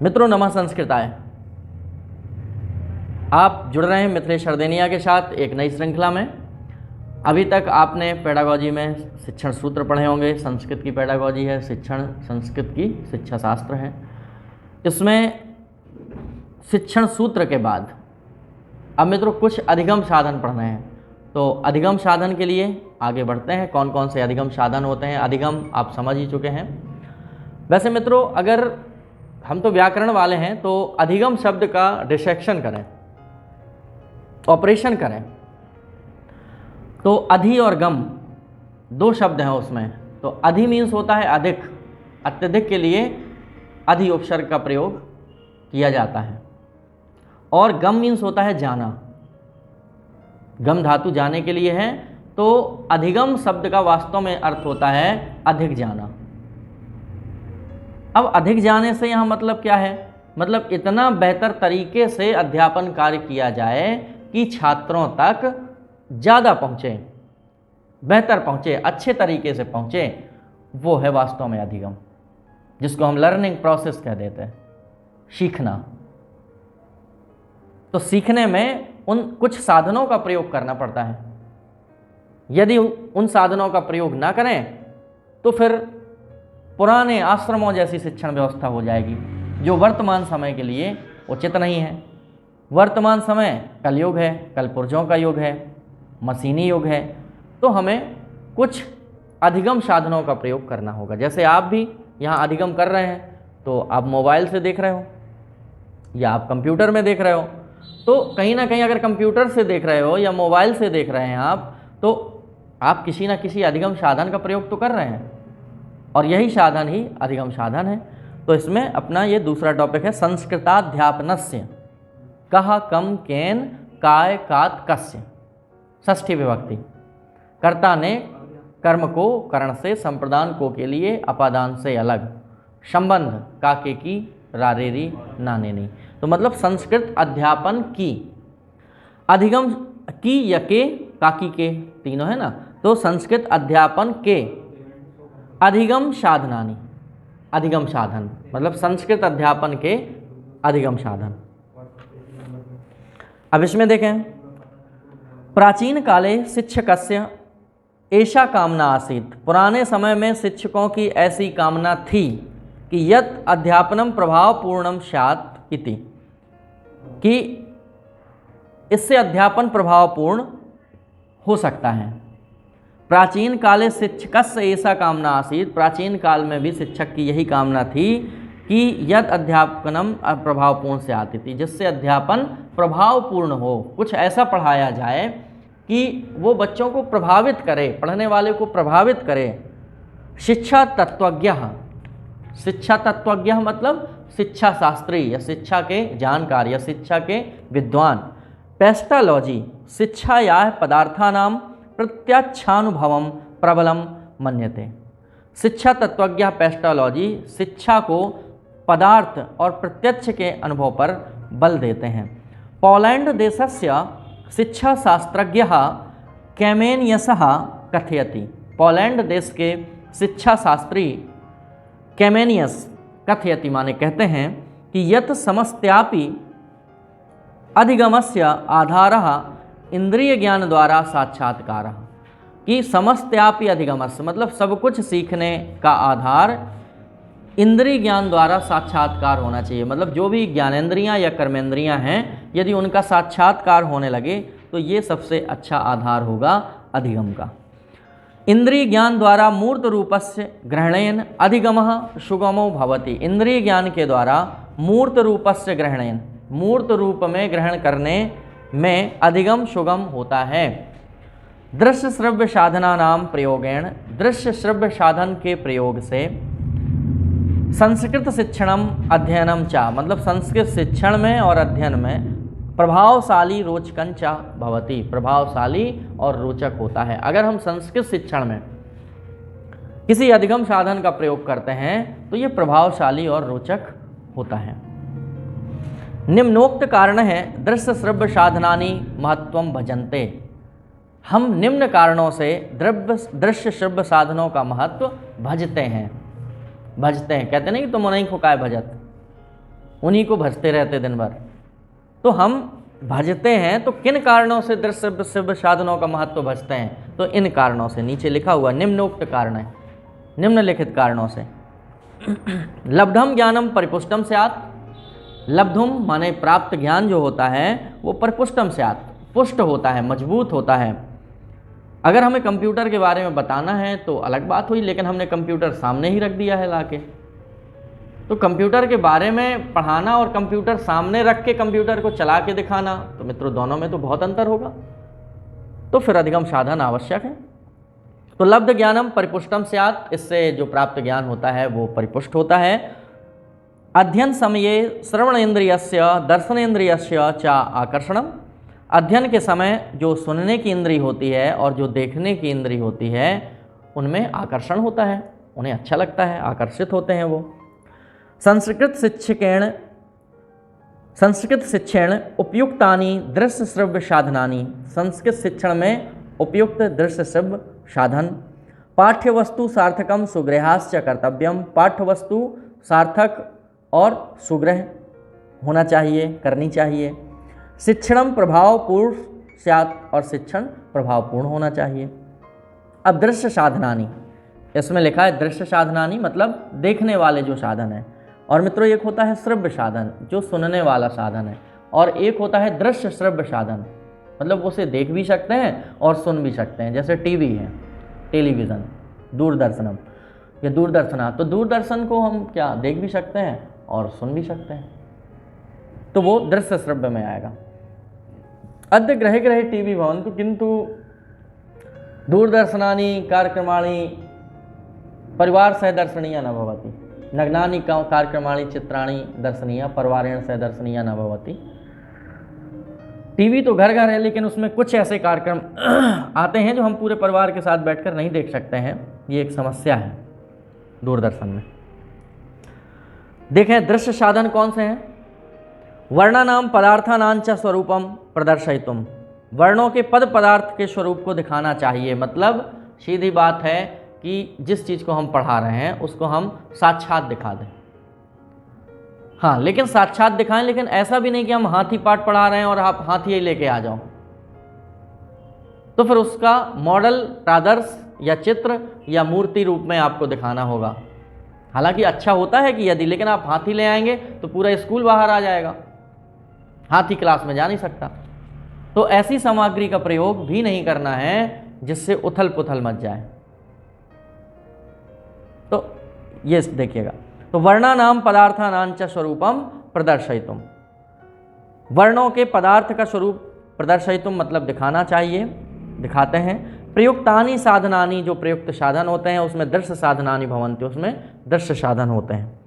मित्रों नमः संस्कृताय। आप जुड़ रहे हैं मिथिलेश हरदेनिया के साथ एक नई श्रृंखला में। अभी तक आपने पेडागॉजी में शिक्षण सूत्र पढ़े होंगे। संस्कृत की पेडागॉजी है, शिक्षण संस्कृत की शिक्षा शास्त्र है। इसमें शिक्षण सूत्र के बाद अब मित्रों कुछ अधिगम साधन पढ़ने हैं। तो अधिगम साधन के लिए आगे बढ़ते हैं। कौन कौन से अधिगम साधन होते हैं, अधिगम आप समझ ही चुके हैं। वैसे मित्रों अगर हम तो व्याकरण वाले हैं तो अधिगम शब्द का डिसेक्शन करें, ऑपरेशन करें, तो अधि और गम दो शब्द हैं उसमें। तो अधि मीन्स होता है अधिक, अत्यधिक के लिए अधि उपसर्ग का प्रयोग किया जाता है। और गम मीन्स होता है जाना, गम धातु जाने के लिए है। तो अधिगम शब्द का वास्तव में अर्थ होता है अधिक जाना। अब अधिक जाने से यहाँ मतलब क्या है? मतलब इतना बेहतर तरीके से अध्यापन कार्य किया जाए कि छात्रों तक ज़्यादा पहुँचे, बेहतर पहुँचे, अच्छे तरीके से पहुँचे, वो है वास्तव में अधिगम, जिसको हम लर्निंग प्रोसेस कह देते हैं, सीखना। तो सीखने में उन कुछ साधनों का प्रयोग करना पड़ता है। यदि उन साधनों का प्रयोग ना करें तो फिर पुराने आश्रमों जैसी शिक्षण व्यवस्था हो जाएगी, जो वर्तमान समय के लिए उचित नहीं है। वर्तमान समय कलयुग है, कलपुर्जों का युग है, मशीनी युग है। तो हमें कुछ अधिगम साधनों का प्रयोग करना होगा। जैसे आप भी यहाँ अधिगम कर रहे हैं, तो आप मोबाइल से देख रहे हो या आप कंप्यूटर में देख रहे हो। तो कहीं ना कहीं अगर कंप्यूटर से देख रहे हो या मोबाइल से देख रहे हैं आप, तो आप किसी न किसी अधिगम साधन का प्रयोग तो कर रहे हैं, और यही साधन ही अधिगम साधन है। तो इसमें अपना ये दूसरा टॉपिक है संस्कृताध्यापनस्य कहा कम केन काय कात कस्य। षष्ठी विभक्ति। कर्ता ने कर्म को करण से, संप्रदान को के लिए, अपादान से अलग, संबंध काके की रारेरी नानेनी। तो मतलब संस्कृत अध्यापन की, अधिगम की या के, काकी के तीनों है ना। तो संस्कृत अध्यापन के अधिगम साधनानी, अधिगम साधन मतलब संस्कृत अध्यापन के अधिगम साधन। अब इसमें देखें, प्राचीन काले शिक्षकस्य ऐसा कामना आसीत्। पुराने समय में शिक्षकों की ऐसी कामना थी कि यत् अध्यापनम प्रभावपूर्णम स्यात् इति, कि इससे अध्यापन प्रभावपूर्ण हो सकता है। प्राचीन काले शिक्षकस्य ऐसा कामना आसीत्। प्राचीन काल में भी शिक्षक की यही कामना थी कि यद अध्यापनम प्रभावपूर्ण से आती थी, जिससे अध्यापन प्रभावपूर्ण हो, कुछ ऐसा पढ़ाया जाए कि वो बच्चों को प्रभावित करे, पढ़ने वाले को प्रभावित करे। शिक्षा तत्वज्ञ, शिक्षा तत्वज्ञ मतलब शिक्षा शास्त्री या शिक्षा के जानकार या शिक्षा के विद्वान। पेस्टालॉजी शिक्षा या पदार्थानां प्रत्यक्षानुभवम प्रबलम मन्यते। शिक्षा तत्वज्ञ पेस्टालॉजी शिक्षा को पदार्थ और प्रत्यक्ष के अनुभव पर बल देते हैं। पोलैंड देशस्य शिक्षा शास्त्रज्ञ कैमेनियसः कथयति। पोलैंड देश के शिक्षा शास्त्री कैमेनियस कथयति माने कहते हैं कि यत् समस्त्यापि अधिगमस्य आधारः इंद्रिय ज्ञान द्वारा साक्षात्कारः, कि समस्त्यापि अधिगमस्य मतलब सब कुछ सीखने का आधार इंद्रिय ज्ञान द्वारा साक्षात्कार होना चाहिए। मतलब जो भी ज्ञानेंद्रियां या कर्मेंद्रियां हैं, यदि उनका साक्षात्कार होने लगे तो ये सबसे अच्छा आधार होगा अधिगम का। इंद्रिय ज्ञान द्वारा मूर्त रूपस्य ग्रहणेन अधिगमः सुगमो भवति। इंद्रिय ज्ञान के द्वारा मूर्त रूपस्य ग्रहणेन, मूर्त रूप में ग्रहण करने में अधिगम सुगम होता है। दृश्य श्रव्य साधना नाम प्रयोगेण, दृश्य श्रव्य साधन के प्रयोग से संस्कृत शिक्षणम अध्ययनम चा मतलब संस्कृत शिक्षण में और अध्ययन में प्रभावशाली रोचकंचा भवति, प्रभावशाली और रोचक होता है। अगर हम संस्कृत शिक्षण में किसी अधिगम साधन का प्रयोग करते हैं तो ये प्रभावशाली और रोचक होता है। निम्नोक्त कारण है दृश्य श्रव्य साधनानि महत्वम भजन्ते। हम निम्न कारणों से दृश्य श्रव्य साधनों का महत्व भजते हैं। कहते नहीं कि तुम नहीं को काय भजत, उन्हीं को भजते रहते दिन भर। तो हम भजते हैं तो किन कारणों से दृश्य श्रव्य साधनों का महत्व भजते हैं? तो इन कारणों से, नीचे लिखा हुआ निम्नोक्त कारण है, निम्नलिखित कारणों से। लब्धम ज्ञानम परिपुष्टम स्यात्। लब्धुम माने प्राप्त ज्ञान जो होता है वो परिपुष्टम स्यात्, पुष्ट होता है, मजबूत होता है। अगर हमें कंप्यूटर के बारे में बताना है तो अलग बात हुई, लेकिन हमने कंप्यूटर सामने ही रख दिया है लाके। तो कंप्यूटर के बारे में पढ़ाना और कंप्यूटर सामने रख के कंप्यूटर को चला के दिखाना, तो मित्रों दोनों में तो बहुत अंतर होगा। तो फिर अधिगम साधन आवश्यक है। तो लब्ध ज्ञानम परिपुष्टम स्यात्, इससे जो प्राप्त ज्ञान होता है वो परिपुष्ट होता है। अध्ययन समये श्रवण इंद्रियस्य दर्शनेन्द्रियस्य च आकर्षणम। अध्ययन के समय जो सुनने की इंद्री होती है और जो देखने की इंद्री होती है उनमें आकर्षण होता है, उन्हें अच्छा लगता है, आकर्षित होते हैं वो। संस्कृत शिक्षण उपयुक्तानि दृश्य श्रव्य साधनानि। संस्कृत शिक्षण में उपयुक्त दृश्य श्रव्य साधन। पाठ्यवस्तु सार्थकम सुगृहाश्च कर्तव्यम। पाठ्यवस्तु सार्थक और सुगृह होना चाहिए, करनी चाहिए। शिक्षणम प्रभावपूर्ण स्यात्, और शिक्षण प्रभावपूर्ण होना चाहिए। अब दृश्य साधनानि, इसमें लिखा है दृश्य साधनानि मतलब देखने वाले जो साधन है, और मित्रों एक होता है श्रव्य साधन जो सुनने वाला साधन है, और एक होता है दृश्य श्रव्य साधन मतलब उसे देख भी सकते हैं और सुन भी सकते हैं। जैसे टीवी है, टेलीविज़न, दूरदर्शनम, या दूरदर्शना, तो दूरदर्शन को हम क्या देख भी सकते हैं और सुन भी सकते हैं, तो वो दृश्य श्रव्य में आएगा। अद्य ग्रहे ग्रहे टीवी भवन्तु किंतु दूरदर्शनानि कार्यक्रमाणि परिवार सह दर्शनीया न भवति। नग्नानि कार्यक्रमाणि चित्राणि दर्शनीया परिवारेण सह दर्शनीया न भवति। टीवी तो घर घर है, लेकिन उसमें कुछ ऐसे कार्यक्रम आते हैं जो हम पूरे परिवार के साथ बैठकर नहीं देख सकते हैं, ये एक समस्या है दूरदर्शन में। देखें दृश्य साधन कौन से हैं? वर्णानाम पदार्थानां च स्वरूपम प्रदर्शयितुम। वर्णों के पद पदार्थ के स्वरूप को दिखाना चाहिए। मतलब सीधी बात है कि जिस चीज़ को हम पढ़ा रहे हैं उसको हम साक्षात दिखा दें। हाँ, लेकिन साक्षात दिखाएं, लेकिन ऐसा भी नहीं कि हम हाथी पाठ पढ़ा रहे हैं और आप हाथी ही लेके आ जाओ। तो फिर उसका मॉडल, आदर्श या चित्र या मूर्ति रूप में आपको दिखाना होगा। हालांकि अच्छा होता है कि यदि, लेकिन आप हाथी ले आएंगे तो पूरा स्कूल बाहर आ जाएगा, हाथी क्लास में जा नहीं सकता। तो ऐसी सामग्री का प्रयोग भी नहीं करना है जिससे उथल पुथल मच जाए। तो ये देखिएगा, तो वर्णानाम पदार्थानां च स्वरूपम प्रदर्शयितुम। वर्णों के पदार्थ का स्वरूप प्रदर्शयितुम मतलब दिखाना चाहिए, दिखाते हैं। प्रयुक्तानि साधनानि, जो प्रयुक्त साधन होते हैं उसमें दृश्य साधनानि भवन्ति, उसमें दृश्य साधन होते हैं।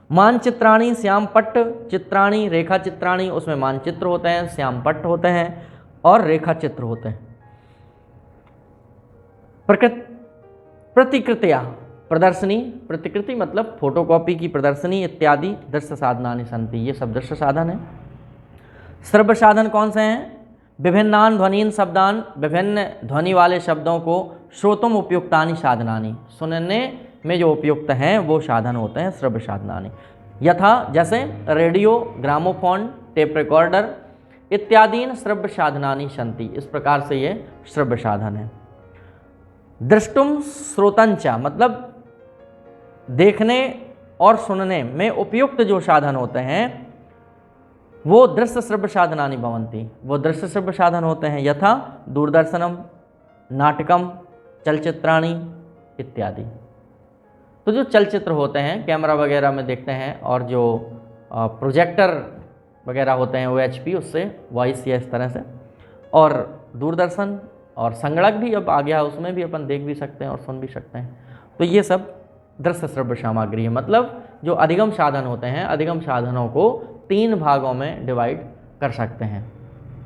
मानचित्राणि श्यामपट्ट चित्राणि रेखा चित्राणि, उसमें मानचित्र होते हैं, श्यामपट्ट होते हैं और रेखा चित्र होते हैं। प्रतिकृतिया प्रदर्शनी, प्रतिकृति मतलब फोटोकॉपी की प्रदर्शनी इत्यादि दृश्य साधनानि सन्ति, ये सब दृश्य साधन है। श्रव्य साधन कौन से हैं? विभिन्नान ध्वनीन शब्दान, विभिन्न ध्वनि वाले शब्दों को श्रोतुम उपयुक्तानि साधनानि, सुनने में जो उपयुक्त हैं वो साधन होते हैं श्रव्य साधनानि। यथा जैसे रेडियो, ग्रामोफोन, टेप रिकॉर्डर इत्यादीन श्रव्य साधनानि सन्ति, इस प्रकार से ये श्रव्य साधन है। दृष्टुम श्रोतंचा मतलब देखने और सुनने में उपयुक्त जो साधन होते हैं वो दृश्य श्रव्य साधनानि भवन्ति, वो दृश्य श्रव्य साधन होते हैं। यथा दूरदर्शनम, नाटकम, चलचित्राणि इत्यादि। तो जो चलचित्र होते हैं कैमरा वगैरह में देखते हैं, और जो प्रोजेक्टर वगैरह होते हैं OHP, उससे वॉइस या इस तरह से, और दूरदर्शन और संगणक भी अब आ गया, उसमें भी अपन देख भी सकते हैं और सुन भी सकते हैं। तो ये सब दृश्य श्रव्य सामग्री है। मतलब जो अधिगम साधन होते हैं, अधिगम साधनों को 3 भागों में डिवाइड कर सकते हैं।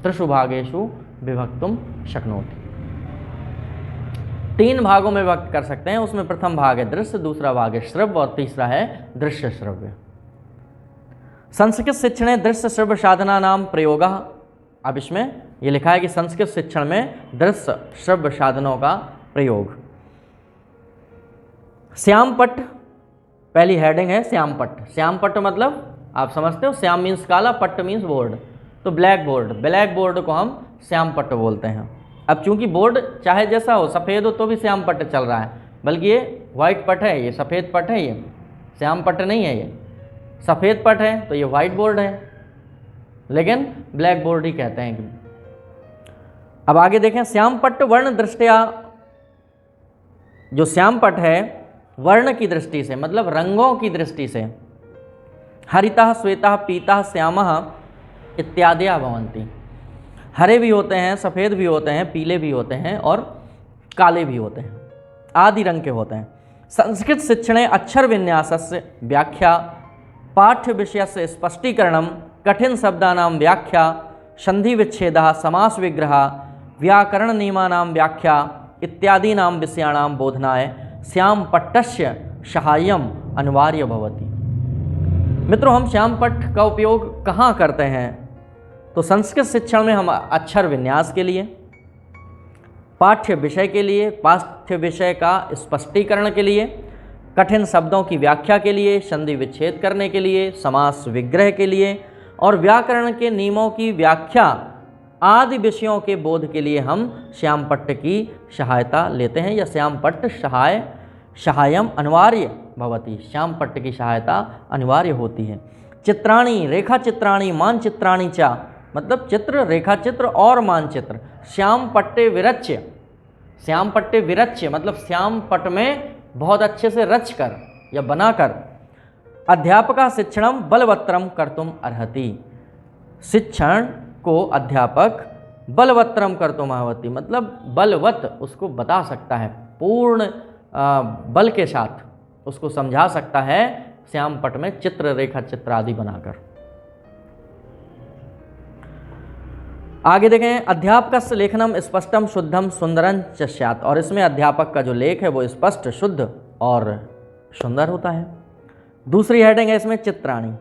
त्रिषु भागेषु विभक्तुम शक्नोति, 3 भागों में विभक्त कर सकते हैं। उसमें प्रथम भाग है दृश्य, दूसरा भाग है श्रव्य और तीसरा है दृश्य श्रव्य। संस्कृत शिक्षण दृश्य श्रव्य साधना नाम प्रयोगः। अब इसमें ये लिखा है कि संस्कृत शिक्षण में दृश्य श्रव्य साधनों का प्रयोग। श्यामपट्ट पहली हेडिंग है, श्यामपट्ट। श्यामपट्ट मतलब आप समझते हो, श्याम मीन्स काला, पट्ट मीन्स बोर्ड, तो ब्लैक बोर्ड, ब्लैक बोर्ड को हम श्याम पट्ट बोलते हैं। अब चूंकि बोर्ड चाहे जैसा हो, सफ़ेद हो तो भी श्याम पट्ट चल रहा है, बल्कि ये वाइट पट्ट है, ये सफ़ेद पट्ट है, ये श्याम पट्ट नहीं है, ये सफ़ेद पट्ट है तो ये वाइट बोर्ड है, लेकिन ब्लैक बोर्ड ही कहते हैं। अब आगे देखें, श्याम पट्ट वर्ण दृष्टया, जो श्याम पट्ट है वर्ण की दृष्टि से मतलब रंगों की दृष्टि से, हरितः श्वेतः पीतः श्यामः इत्यादि भवन्ति, हरे भी होते हैं, सफ़ेद भी होते हैं, पीले भी होते हैं और काले भी होते हैं, आदि रंग के होते हैं। संस्कृत शिक्षणे अक्षर विन्यासस्य व्याख्या, पाठ्य विषयस्य स्पष्टीकरणम, कठिन शब्दानां व्याख्या, संधि विच्छेदः, समास विग्रह, व्याकरण नियमानां व्याख्या इत्यादीनां विषयाणां बोधनाय श्याम पट्टस्य सहाय्यम अनिवार्य भवति। मित्रों, हम श्याम पट्ट का उपयोग कहाँ करते हैं? तो संस्कृत शिक्षण में हम अक्षर विन्यास के लिए, पाठ्य विषय के लिए, पाठ्य विषय का स्पष्टीकरण के लिए, कठिन शब्दों की व्याख्या के लिए, संधि विच्छेद करने के लिए, समास विग्रह के लिए और व्याकरण के नियमों की व्याख्या आदि विषयों के बोध के लिए हम श्याम पट्ट की सहायता लेते हैं, या श्याम पट्ट सहायम अनिवार्य भवति, श्याम पट्ट की सहायता अनिवार्य होती है। चित्राणी, रेखा चित्राणी, मानचित्राणी चा, मतलब चित्र, रेखा चित्र और मानचित्र, श्याम पट्टे विरच्य, श्याम पट्टे विरच्य मतलब श्याम पट्ट में बहुत अच्छे से रच कर या बनाकर, अध्यापका शिक्षणम बलवत्तरम कर्तुम अर्हति, शिक्षण को अध्यापक बलवत्तरम कर्तुम अर्हति मतलब बलवत उसको बता सकता है, पूर्ण बल के साथ उसको समझा सकता है श्याम पट्ट में चित्र, रेखा चित्र आदि बनाकर। आगे देखें, अध्यापक लेखनम स्पष्टम शुद्धम सुंदरं च स्यात्, और इसमें अध्यापक का जो लेख है वो स्पष्ट, शुद्ध और सुंदर होता है। दूसरी हेडिंग है इसमें चित्राणी।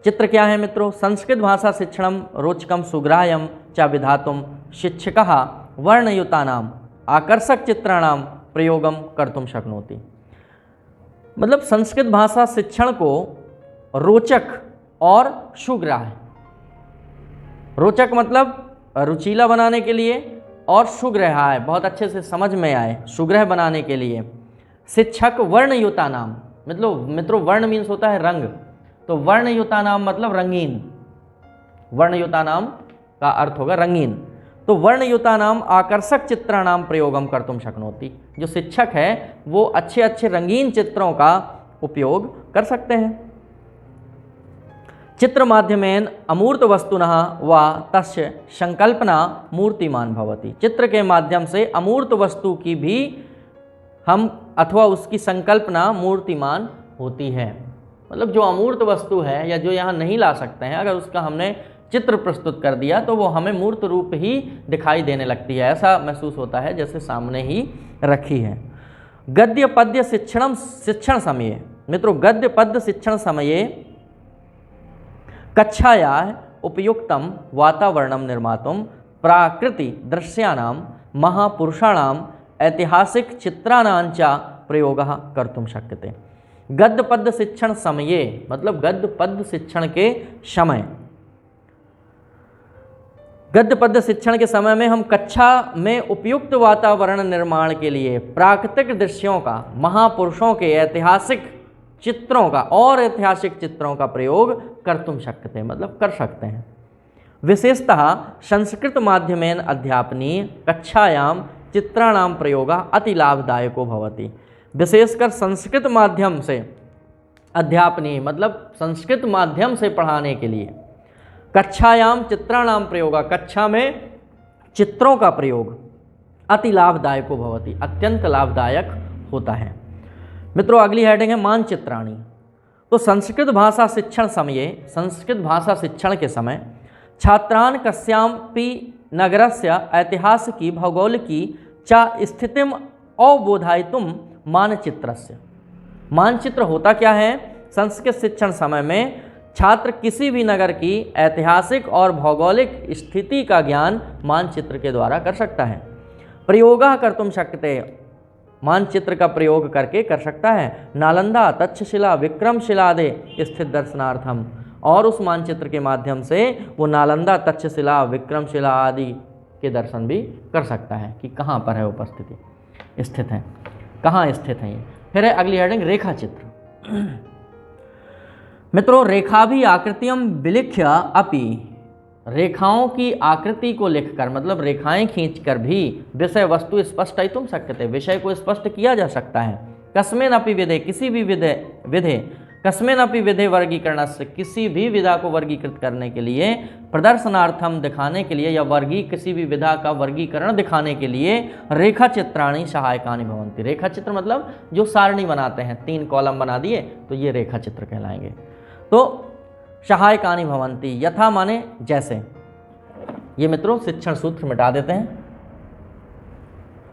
चित्र क्या है मित्रों? संस्कृत भाषा शिक्षणम रोचकम सुग्राह्यम च विधातुम शिक्षकः वर्णयुतानाम आकर्षक चित्राणाम प्रयोगम कर्तुम शक्नोति। मतलब संस्कृत भाषा शिक्षण को रोचक और सुग्राह्य, रोचक मतलब रुचीला बनाने के लिए, और सुग्राह्य बहुत अच्छे से समझ में आए, सुग्रह बनाने के लिए। शिक्षक वर्णयुता नाम, मतलब मित्रों वर्ण मीन्स होता है रंग, तो वर्णयुता नाम मतलब रंगीन, वर्णयुता नाम का अर्थ होगा रंगीन, तो वर्णयुता नाम आकर्षक चित्राणाम प्रयोगम कर्तुम शक्नोति। जो शिक्षक है वो अच्छे अच्छे रंगीन चित्रों का उपयोग कर सकते हैं। चित्र माध्यमेन अमूर्त वस्तुनः व तस्य संकल्पना मूर्तिमान भवति। चित्र के माध्यम से अमूर्त वस्तु की भी हम अथवा उसकी संकल्पना मूर्तिमान होती है। मतलब जो अमूर्त वस्तु है या जो यहाँ नहीं ला सकते हैं, अगर उसका हमने चित्र प्रस्तुत कर दिया तो वो हमें मूर्त रूप ही दिखाई देने लगती है, ऐसा महसूस होता है जैसे सामने ही रखी है। गद्य पद्य शिक्षण समये, मित्रों गद्य पद्य शिक्षण समये कक्षायाः उपयुक्तं वातावरणं निर्मातुं प्राकृति दृश्यानां महापुरुषाणां ऐतिहासिक चित्राणां च प्रयोगः कर्तुं शक्यते। गद्य पद्य शिक्षण समये मतलब गद्य पद्य शिक्षण के समय, गद्य पद्य शिक्षण के समय में हम कक्षा में उपयुक्त वातावरण निर्माण के लिए प्राकृतिक दृश्यों का, महापुरुषों के ऐतिहासिक चित्रों का और ऐतिहासिक चित्रों का प्रयोग कर्तुम शक्यते मतलब कर सकते हैं। विशेषतः संस्कृत माध्यमेन अध्यापनीय कक्षायां चित्राणां प्रयोगः अति लाभदायको भवति। विशेषकर संस्कृत माध्यम से अध्यापनीय मतलब संस्कृत माध्यम से पढ़ाने के लिए कक्षायाम चित्राणां प्रयोग, कक्षा में चित्रों का प्रयोग अति लाभदायको भवति अत्यंत लाभदायक होता है। मित्रों अगली हेडिंग है मानचित्राणी। तो संस्कृत भाषा शिक्षण समये, संस्कृत भाषा शिक्षण के समय छात्रान् कस्यापि नगरस्य ऐतिहासिकी भौगोलिकी च स्थितिम अवबोधयितुं मानचित्रस्य। मानचित्र होता क्या है? संस्कृत शिक्षण समय में छात्र किसी भी नगर की ऐतिहासिक और भौगोलिक स्थिति का ज्ञान मानचित्र के द्वारा कर सकता है। प्रयोगः कर्तुं शक्यते, मानचित्र का प्रयोग करके कर सकता है। नालंदा, तक्षशिला, विक्रमशिलादि स्थित दर्शनार्थम और उस मानचित्र के माध्यम से वो नालंदा, तक्षशिला, विक्रमशिला आदि के दर्शन भी कर सकता है कि कहाँ पर है उपस्थिति स्थित है, कहाँ स्थित है ये। फिर है अगली हेडिंग रेखा चित्र। मित्रों, रेखा भी आकृतियम विलिख्य अपि, रेखाओं की आकृति को लिखकर मतलब रेखाएं खींचकर भी विषय वस्तु स्पष्टयितुं शक्यते, विषय को स्पष्ट किया जा सकता है। कस्मिन् अपि विधे, किसी भी विधे कस्मिन् अपि विधे वर्गीकरणस्य, किसी भी विधा को वर्गीकृत करने के लिए, प्रदर्शनार्थम दिखाने के लिए, या किसी भी विधा का वर्गीकरण दिखाने के लिए रेखा चित्राणि सहायकानि भवन्ति। रेखा चित्र मतलब जो सारणी बनाते हैं, 3 कॉलम बना दिए तो ये रेखा चित्र कहलाएंगे। तो सहायकानि भवन्ति, यथा माने जैसे। ये मित्रों शिक्षण सूत्र मिटा देते हैं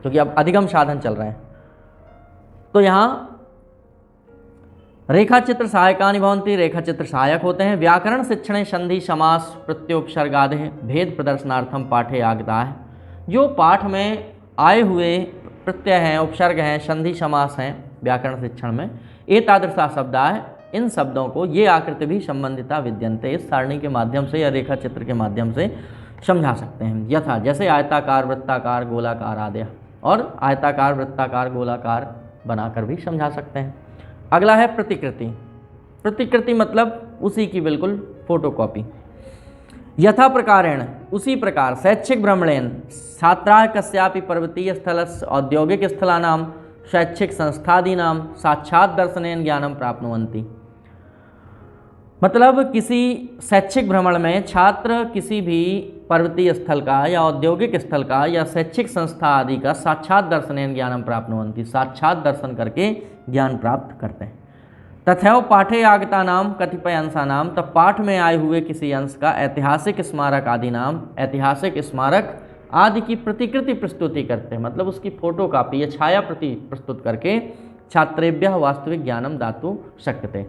क्योंकि अब अधिगम साधन चल रहे हैं। तो यहाँ रेखा चित्र सहायकानि भवन्ति, रेखा चित्र सहायक होते हैं। व्याकरण शिक्षणे संधि समास प्रत्योपसर्गादि भेद प्रदर्शनार्थम पाठे आगता है। जो पाठ में आए हुए प्रत्यय हैं, उपसर्ग हैं, संधि समास हैं व्याकरण शिक्षण में, एतादृशा शब्दा है, इन शब्दों को ये आकृति भी संबंधिता विद्यन्ते, इस सारणी के माध्यम से या रेखा चित्र के माध्यम से समझा सकते हैं। यथा जैसे आयताकार, वृत्ताकार, गोलाकार आदि, और आयताकार, वृत्ताकार, गोलाकार बनाकर भी समझा सकते हैं। अगला है प्रतिकृति। प्रतिकृति मतलब उसी की बिल्कुल फोटोकॉपी। यथा प्रकारेण, उसी प्रकार, शैक्षिक भ्रमणेन छात्रा कस्यापि पर्वतीय स्थलस्य औद्योगिक स्थलानां शैक्षिक संस्थादीनां साक्षात दर्शनेन ज्ञानम प्राप्नुवन्ति। मतलब किसी शैक्षिक भ्रमण में छात्र किसी भी पर्वतीय स्थल का या औद्योगिक स्थल का या शैक्षिक संस्था आदि का साक्षात दर्शनेन ज्ञानम प्राप्नुवन्ति, साक्षात दर्शन करके ज्ञान प्राप्त करते हैं। तथैव पाठे आगता नाम कतिपय अंशा नाम, तब पाठ में आए हुए किसी अंश का ऐतिहासिक स्मारक आदि नाम, ऐतिहासिक स्मारक आदि की प्रतिकृति प्रस्तुति करते हैं, मतलब उसकी फोटो कापी या छाया प्रति प्रस्तुत करके छात्रेभ्यः वास्तविक ज्ञानम दातुं शक्यते,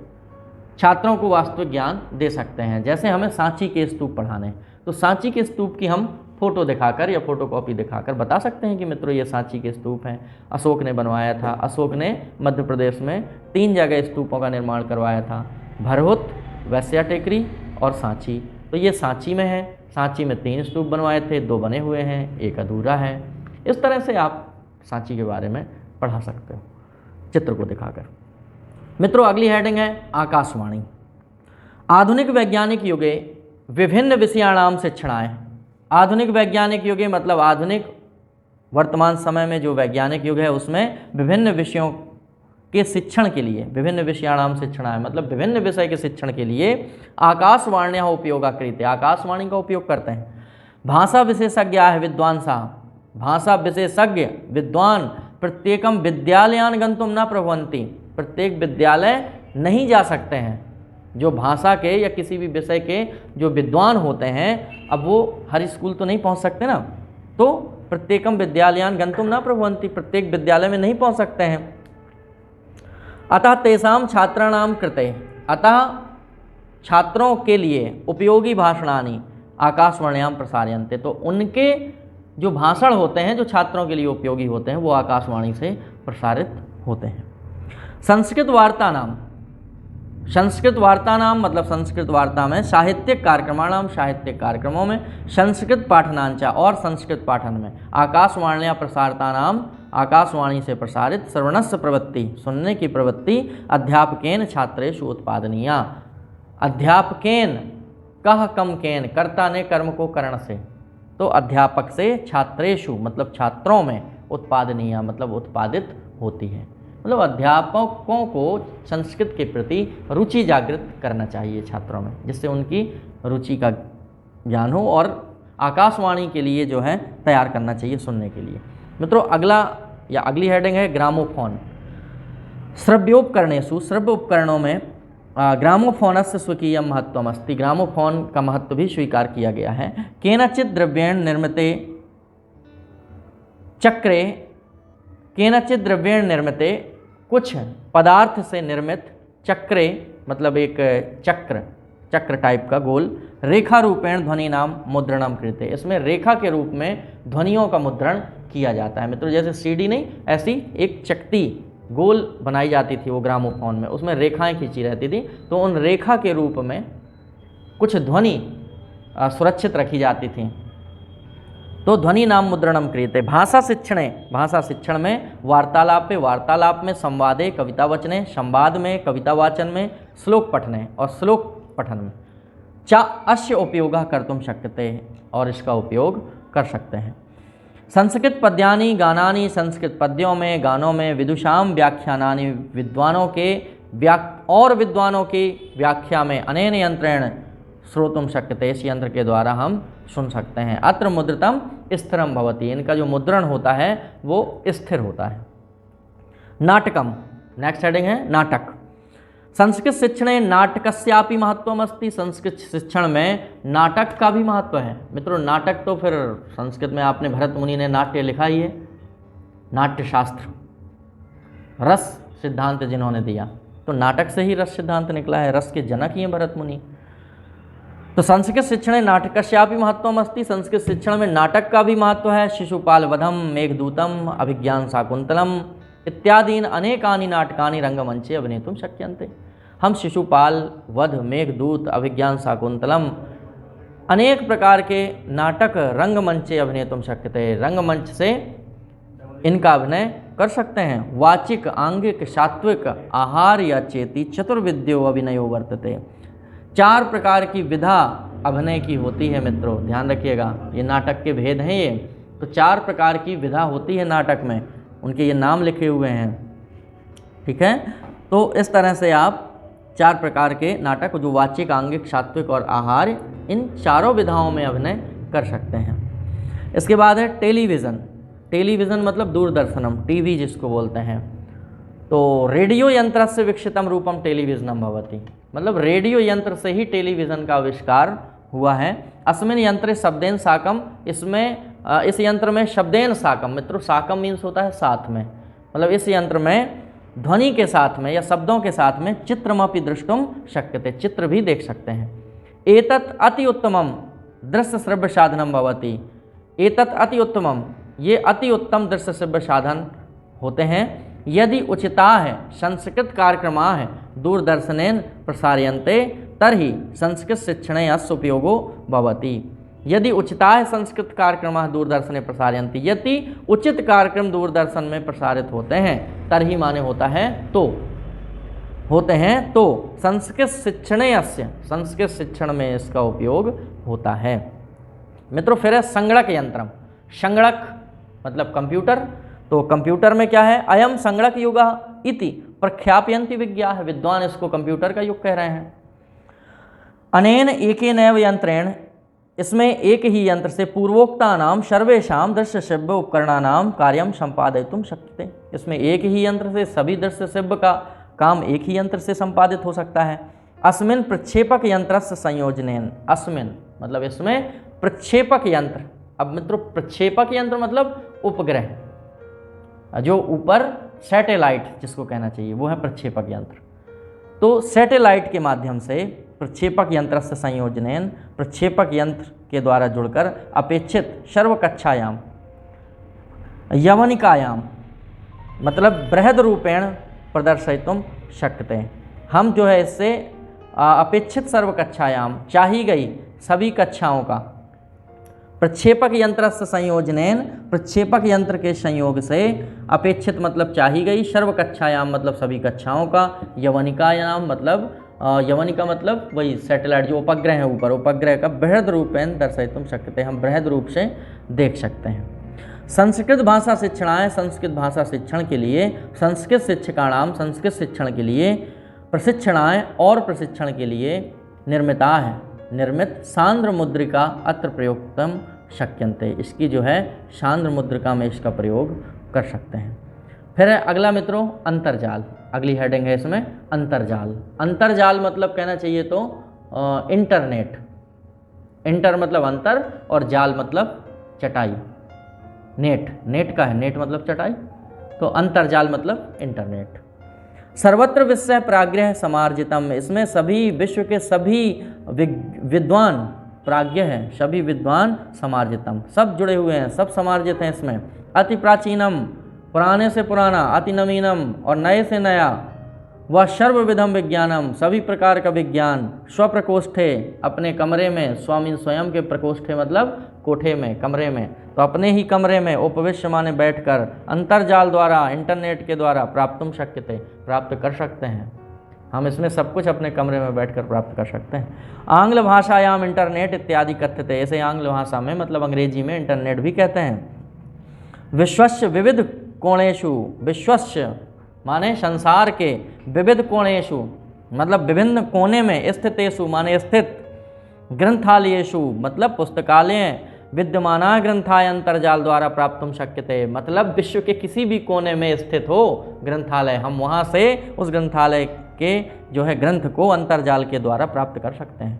छात्रों को वास्तविक ज्ञान दे सकते हैं। जैसे हमें सांची के स्तूप पढ़ाने, तो सांची के स्तूप की हम फोटो दिखाकर या फोटोकॉपी दिखाकर बता सकते हैं कि मित्रों ये सांची के स्तूप हैं, अशोक ने बनवाया था। अशोक ने मध्य प्रदेश में 3 जगह स्तूपों का निर्माण करवाया था, भरहुत, वैस्या टेकरी और सांची। तो ये सांची में है, सांची में 3 स्तूप बनवाए थे, 2 बने हुए हैं, 1 अधूरा है। इस तरह से आप सांची के बारे में पढ़ा सकते हो चित्र को दिखाकर। मित्रों अगली हेडिंग है आकाशवाणी। आधुनिक वैज्ञानिक युगे विभिन्न विषयाणाम शिक्षणाएँ। आधुनिक वैज्ञानिक युगे मतलब आधुनिक वर्तमान समय में जो वैज्ञानिक युग है उसमें विभिन्न विषयों के शिक्षण के लिए, विभिन्न विषयाणाम शिक्षणाएँ मतलब विभिन्न विषय के शिक्षण के लिए आकाशवाण्या उपयोगा क्रियते, आकाशवाणी का उपयोग करते हैं। भाषा विशेषज्ञ है विद्वांसा, भाषा विशेषज्ञ विद्वान प्रत्येकम विद्यालयान गंतुम न प्रभवन्ति, प्रत्येक विद्यालय नहीं जा सकते हैं। जो भाषा के या किसी भी विषय के जो विद्वान होते हैं, अब वो हर स्कूल तो नहीं पहुंच सकते ना, तो प्रत्येकम विद्यालयान गंतुम न प्रभवन्ति, प्रत्येक विद्यालय में नहीं पहुंच सकते हैं। अतः तेषां छात्राणां कृते, अतः छात्रों के लिए उपयोगी भाषणानि आकाशवाण्याम प्रसार्यन्ते, तो उनके जो भाषण होते हैं जो छात्रों के लिए उपयोगी होते हैं वो आकाशवाणी से प्रसारित होते हैं। संस्कृत वार्ता नाम, संस्कृत वार्ता नाम मतलब संस्कृत वार्ता में, साहित्यिक कार्यक्रमाणाम साहित्यिक कार्यक्रमों में, संस्कृत पाठनांचा और संस्कृत पाठन में, आकाशवाण्या प्रसारता नाम आकाशवाणी से प्रसारित, श्रवणस्य प्रवृत्ति सुनने की प्रवृत्ति, अध्यापकेन छात्रेषु उत्पादनीया, अध्यापकेन कह कम केन, कर्ता ने कर्म को करण से, तो अध्यापक से छात्रेषु मतलब छात्रों में, उत्पादनीया मतलब उत्पादित होती है। मतलब अध्यापकों को संस्कृत के प्रति रुचि जागृत करना चाहिए छात्रों में, जिससे उनकी रुचि का ज्ञान हो, और आकाशवाणी के लिए जो है तैयार करना चाहिए सुनने के लिए। मित्रों अगला या अगली हेडिंग है ग्रामोफोन। श्रव्योपकरणेषु, श्रव्य उपकरणों में ग्रामोफोनस्य स्वकीय महत्वम अस्ति, ग्रामोफोन का महत्व भी स्वीकार किया गया है। केनचित् द्रव्येण निर्मिते चक्रे, केनचित् द्रव्येण निर्मिते, कुछ पदार्थ से निर्मित चक्रे मतलब एक चक्र टाइप का गोल, रेखा रूपेण ध्वनि नाम मुद्रणम कृते, इसमें रेखा के रूप में ध्वनियों का मुद्रण किया जाता है। मित्रों जैसे सीडी नहीं, ऐसी एक चकती गोल बनाई जाती थी वो ग्रामोफोन में, उसमें रेखाएं खींची रहती थी, तो उन रेखा के रूप में कुछ ध्वनि सुरक्षित रखी जाती थी। तो ध्वनि नाम मुद्रणम क्रियते। भाषा शिक्षण में वार्तालाप में, संवादे कविता वचने, संवाद में कविता वाचन में, श्लोक पठने और श्लोक पठन में चा अस्य उपयोग कर्तुम शक्यते, और इसका उपयोग कर सकते हैं। संस्कृत पद्यानि गानानि, संस्कृत पद्यों में गानों में, विदुषाम व्याख्यानानि, विद्वानों की व्याख्या में, अनेन यंत्रेण श्रोतुम शक्यते, इस यंत्र के द्वारा हम सुन सकते हैं। अत्र मुद्रितम स्थिरम भवति, इनका जो मुद्रण होता है वो स्थिर होता है। नाटकम, नेक्स्ट हेडिंग है नाटक। संस्कृत शिक्षणे नाटकस्यापि महत्वम अस्ति, संस्कृत शिक्षण में नाटक का भी महत्व है। मित्रों नाटक तो फिर संस्कृत में आपने भरत मुनि ने नाट्य लिखा ही है, नाट्य शास्त्र, रस सिद्धांत जिन्होंने दिया, तो नाटक से ही रस सिद्धांत निकला है, रस के जनक ही हैं भरत मुनि। तो संस्कृत शिक्षण नाटकस्यापि महत्वम अस्ति, संस्कृत शिक्षण में नाटक का भी महत्व है। शिशुपाल वधम, मेघदूतम, अभिज्ञान शाकुंतलम इत्यादीन अनेकानि नाटकानि रंगमंचे अभिनेतुम शक्यन्ते। हम शिशुपाल वध, मेघदूत, अभिज्ञान शाकुंतलम अनेक प्रकार के नाटक रंगमंचे अभिनेतुम शक्यते, रंगमंच से इनका अभिनय कर सकते हैं। वाचिक, आंगिक, सात्विक, आहार या चेती चतुर्विद्यो अभिनयो वर्तते। 4 प्रकार की विधा अभिनय की होती है मित्रों, ध्यान रखिएगा, ये नाटक के भेद हैं ये। तो 4 प्रकार की विधा होती है नाटक में, उनके ये नाम लिखे हुए हैं, ठीक है। तो इस तरह से आप 4 प्रकार के नाटक, जो वाचिक, आंगिक, सात्विक और आहार, इन चारों विधाओं में अभिनय कर सकते हैं। इसके बाद है टेलीविज़न। टेलीविज़न मतलब दूरदर्शनम, टीवी जिसको बोलते हैं। तो रेडियो यंत्र से विकसितम रूपम टेलीविजनम भवति, मतलब रेडियो यंत्र से ही टेलीविज़न का आविष्कार हुआ है। अस्मिन यंत्र शब्देन साकम, इसमें इस यंत्र में शब्देन साकम, मित्रों साकम मीन्स होता है साथ में, मतलब इस यंत्र में ध्वनि के साथ में या शब्दों के साथ में चित्रमपि दृष्टुम शक्यते, चित्र भी देख सकते हैं। एतत् अति उत्तमम दृश्य श्रव्य साधनम भवति, एतत् अति उत्तमम, ये अति उत्तम दृश्य श्रव्य साधन होते हैं। यदि उचिता है संस्कृत कार्यक्रमा है दूरदर्शनेन प्रसार्यन्ते तर्हि संस्कृत शिक्षणे अस्य उपयोगो भवति। यदि उचिता है संस्कृत कार्यक्रम दूरदर्शने प्रसार्यन्ति, यदि उचित कार्यक्रम दूरदर्शन में प्रसारित होते हैं, तर्हि माने होता है तो, होते हैं तो संस्कृत शिक्षणे अस्य, संस्कृत शिक्षण में इसका उपयोग होता है। मित्रों फिर है संगणक यंत्रम। संगणक मतलब कंप्यूटर, तो कंप्यूटर में क्या है, अयम संगणक युग इति प्रख्यापयन्ति विज्ञाः, विद्वान इसको कंप्यूटर का युग कह रहे हैं। अनेन एकेनैव यंत्रेण, इसमें एक ही यंत्र से पूर्वोक्तानाम सर्वेषां दृश्य श्रव्य उपकरणानाम कार्यम संपादयितुम शक्यते, इसमें एक ही यंत्र से सभी दृश्य श्रव्य का काम एक ही यंत्र से संपादित हो सकता है। अस्मिन प्रक्षेपक यंत्रस्य संयोजनेन, अस्मिन मतलब इसमें प्रक्षेपक यंत्र। अब मित्रों प्रक्षेपक यंत्र मतलब उपग्रह, जो ऊपर सैटेलाइट जिसको कहना चाहिए वो है प्रक्षेपक यंत्र। तो सैटेलाइट के माध्यम से प्रक्षेपक यंत्र से संयोजनेन, प्रक्षेपक यंत्र के द्वारा जुड़कर अपेक्षित सर्वकक्षायाम यवनिकायाम मतलब बृहद रूपेण प्रदर्शयितुम शक्यते, हम जो है इससे अपेक्षित सर्वकक्षायाम चाही गई सभी कक्षाओं का, प्रक्षेपक यंत्र से संयोजनेन प्रक्षेपक यंत्र के संयोग से, अपेक्षित मतलब चाही गई, सर्वकक्षायाम मतलब सभी कक्षाओं का, यवनिकायाम मतलब यवनिका मतलब वही सैटेलाइट जो उपग्रह है ऊपर, उपग्रह का बृहद रूपेण दर्शयितुम शक्यते, हम बृहद रूप से देख सकते हैं। संस्कृत भाषा शिक्षणाय, संस्कृत भाषा शिक्षण के लिए, संस्कृत शिक्षकाणाम संस्कृत शिक्षण के लिए, प्रशिक्षणाय और प्रशिक्षण के लिए निर्मिता है, निर्मित सांद्र मुद्रिका अत्र प्रयोक्तम शक्यन्ते, इसकी जो है सांद्र मुद्रिका में इसका प्रयोग कर सकते हैं। फिर है अगला मित्रों अंतर्जाल, अगली हेडिंग है इसमें अंतर्जाल। अंतर्जाल मतलब कहना चाहिए तो इंटरनेट, इंटर मतलब अंतर और जाल मतलब चटाई, नेट, नेट का है, नेट मतलब चटाई, तो अंतर्जाल मतलब इंटरनेट। सर्वत्र विषय प्राज्ञ समार्जितम, इसमें सभी विश्व के सभी विद्वान प्राज्ञ हैं, सभी विद्वान समार्जितम, सब जुड़े हुए हैं, सब समार्जित हैं इसमें। अति प्राचीनम पुराने से पुराना, अति नवीनम और नए से नया, वह सर्वविधम विज्ञानम, सभी प्रकार का विज्ञान, स्वप्रकोष्ठे, अपने कमरे में, स्वामी स्वयं के प्रकोष्ठे मतलब कोठे में, कमरे में, तो अपने ही कमरे में, उपविश्य माने बैठकर, अंतर्जाल द्वारा, इंटरनेट के द्वारा प्राप्तुम शक्यते, प्राप्त कर सकते हैं। हम इसमें सब कुछ अपने कमरे में बैठकर प्राप्त कर सकते हैं। आंग्ल भाषायाम इंटरनेट इत्यादि कथ्यते, ऐसे आंग्ल भाषा में मतलब अंग्रेजी में इंटरनेट भी कहते हैं। विश्वस्य विविध कोणेषु, विश्वस्य माने संसार के, विविध कोणेषु मतलब विभिन्न कोने में, स्थितेषु माने स्थित, ग्रंथालयेषु मतलब पुस्तकालय, विद्यमाना ग्रंथाय अंतर्जाल द्वारा प्राप्तुम शक्यते, मतलब विश्व के किसी भी कोने में स्थित हो ग्रंथालय, हम वहाँ से उस ग्रंथालय के जो है ग्रंथ को अंतर्जाल के द्वारा प्राप्त कर सकते हैं।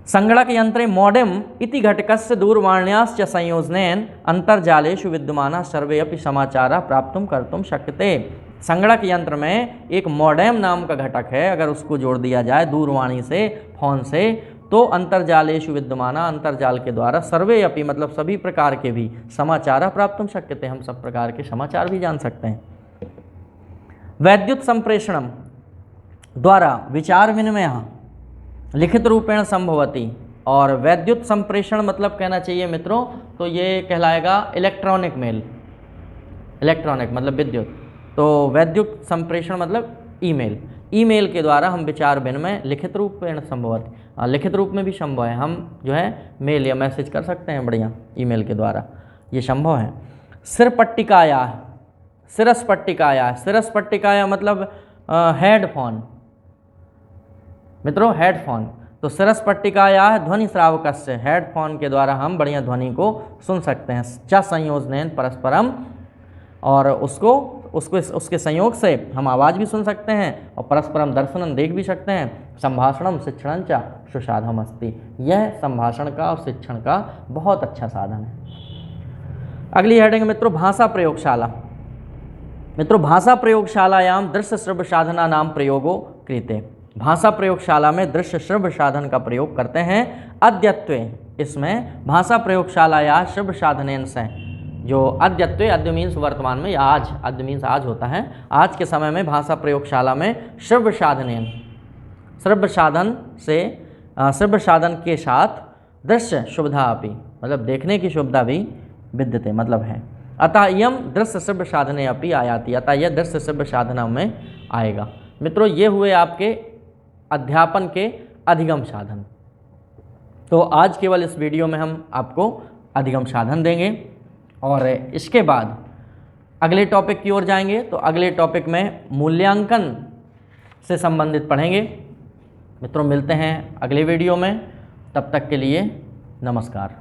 संगणक यंत्रे मॉडेम इति घटकस्य दूरवाण्याश्च संयोजनेन अंतर्जालेषु विद्यमाना सर्वे अपि समाचारा प्राप्तुम कर्तुम शक्यते। संगणक यंत्र में एक मॉडेम नाम का घटक है, अगर उसको जोड़ दिया जाए दूरवाणी से, फोन से, तो अंतर्जालेषु विद्यमाना, अंतर्जाल के द्वारा, सर्वे अपि मतलब सभी प्रकार के भी, समाचारा प्राप्तुम शक्यते, हम सब प्रकार के समाचार भी जान सकते हैं। वैद्युत संप्रेषणम द्वारा विचार विनिमय लिखित रूपेण संभवती, और वैद्युत संप्रेषण मतलब कहना चाहिए मित्रों, तो ये कहलाएगा इलेक्ट्रॉनिक मेल, इलेक्ट्रॉनिक मतलब विद्युत, तो वैद्युत संप्रेषण मतलब ईमेल, ईमेल के द्वारा हम विचार विनिमय लिखित रूपेण संभवती, लिखित रूप में भी संभव है, हम जो है मेल या मैसेज कर सकते हैं बढ़िया ईमेल के द्वारा, ये संभव है। सिरपट्टिकाया, सिरस्पट्टिकाया, सिरस्पट्टिकाया मतलब हेडफोन मित्रों, हेडफोन, तो सिरस्पट्टिकाया ध्वनि श्रावकस्य, हेडफोन के द्वारा हम बढ़िया ध्वनि को सुन सकते हैं। च संयोजनेन परस्परम, और उसके संयोग से हम आवाज़ भी सुन सकते हैं, और परस्परम दर्शनम देख भी सकते हैं। संभाषणम शिक्षणं च सुसाधम अस्ति, यह संभाषण का और शिक्षण का बहुत अच्छा साधन है। अगली हेडिंग मित्रों भाषा प्रयोगशाला। मित्रों भाषा प्रयोगशालायाम दृश्य श्रव्य साधना नाम प्रयोगो क्रियते, भाषा प्रयोगशाला में दृश्य श्रव्य साधन का प्रयोग करते हैं। अद्यत्वे, इसमें भाषा प्रयोगशाला या श्रव्य साधनेन से, जो अद्यत्वे, अद्य मीन्स वर्तमान में, या आज, अद्य मीन्स आज होता है, आज के समय में भाषा प्रयोगशाला में श्रव्य साधनेन, श्रव्य साधन से, श्रव्य साधन के साथ दृश्य सुविधा अपि मतलब देखने की सुविधा भी विद्यते मतलब है। अतः यम दृश्य श्रव्य साधने अपि आयाति, अतः यह दृश्य श्रव्य साधना में आएगा। मित्रों ये हुए आपके अध्यापन के अधिगम साधन। तो आज केवल इस वीडियो में हम आपको अधिगम साधन देंगे, और इसके बाद अगले टॉपिक की ओर जाएंगे। तो अगले टॉपिक में मूल्यांकन से संबंधित पढ़ेंगे। मित्रों मिलते हैं अगले वीडियो में, तब तक के लिए नमस्कार।